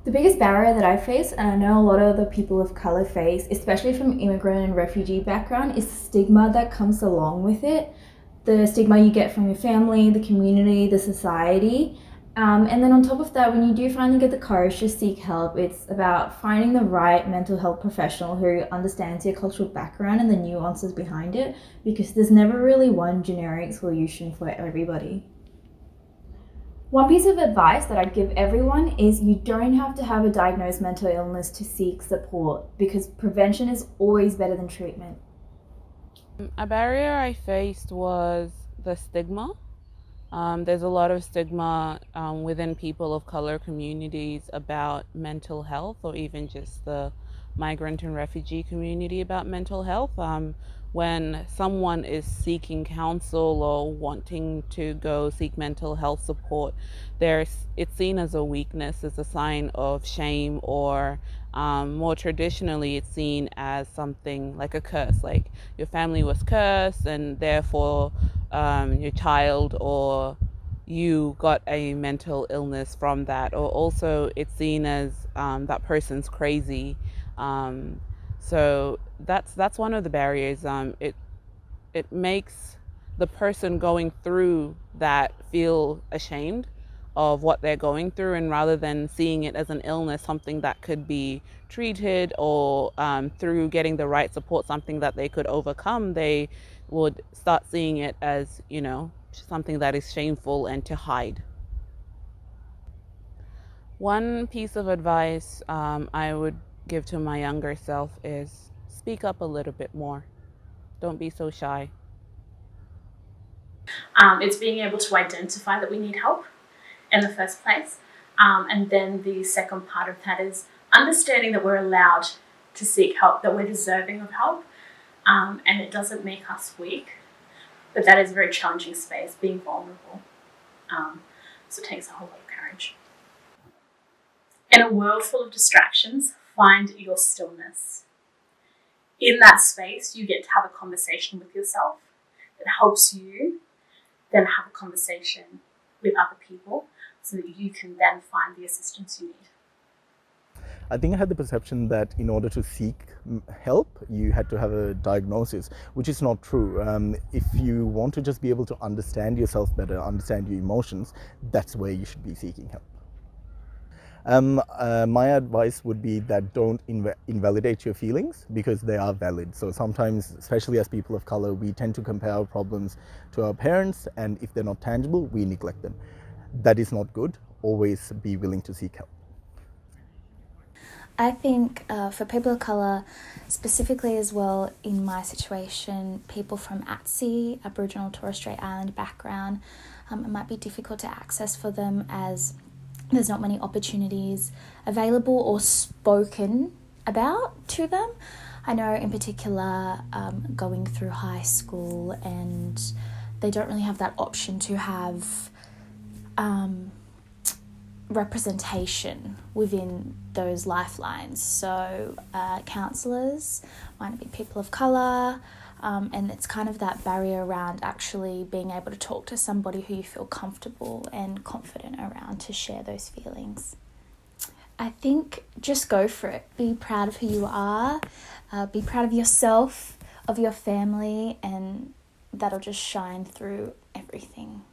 The biggest barrier that I face, and I know a lot of the people of color face, especially from immigrant and refugee background, is the stigma that comes along with it. The stigma you get from your family, the community, the society. And then on top of that, when you do finally get the courage to seek help, it's about finding the right mental health professional who understands your cultural background and the nuances behind it, because there's never really one generic solution for everybody. One piece of advice that I'd give everyone is you don't have to have a diagnosed mental illness to seek support, because prevention is always better than treatment. A barrier I faced was the stigma. There's a lot of stigma within people of color communities about mental health, or even just the migrant and refugee community about mental health. When someone is seeking counsel or wanting to go seek mental health support, it's seen as a weakness, as a sign of shame, or more traditionally, it's seen as something like a curse, like your family was cursed, and therefore your child or you got a mental illness from that. Or also it's seen as that person's crazy. um, so that's one of the barriers. It makes the person going through that feel ashamed of what they're going through, and rather than seeing it as an illness, something that could be treated, or through getting the right support, something that they could overcome, they would start seeing it as, something that is shameful and to hide. One piece of advice I would give to my younger self is speak up a little bit more. Don't be so shy. It's being able to identify that we need help in the first place. And then the second part of that is understanding that we're allowed to seek help, that we're deserving of help, and it doesn't make us weak. But that is a very challenging space, being vulnerable. So it takes a whole lot of courage. In a world full of distractions, find your stillness. In that space, you get to have a conversation with yourself that helps you then have a conversation with other people so that you can then find the assistance you need. I think I had the perception that in order to seek help, you had to have a diagnosis, which is not true. If you want to just be able to understand yourself better, understand your emotions, that's where you should be seeking help. My advice would be that don't invalidate your feelings, because they are valid. So sometimes, especially as people of color, we tend to compare our problems to our parents, and if they're not tangible, we neglect them. That is not good. Always be willing to seek help. I think for people of colour, specifically as well in my situation, people from ATSI, Aboriginal Torres Strait Islander background, it might be difficult to access for them as there's not many opportunities available or spoken about to them. I know in particular going through high school, and they don't really have that option to have representation within those lifelines. So counsellors might be people of colour, and it's kind of that barrier around actually being able to talk to somebody who you feel comfortable and confident around to share those feelings. I think just go for it. Be proud of who you are, be proud of yourself, of your family, and that'll just shine through everything.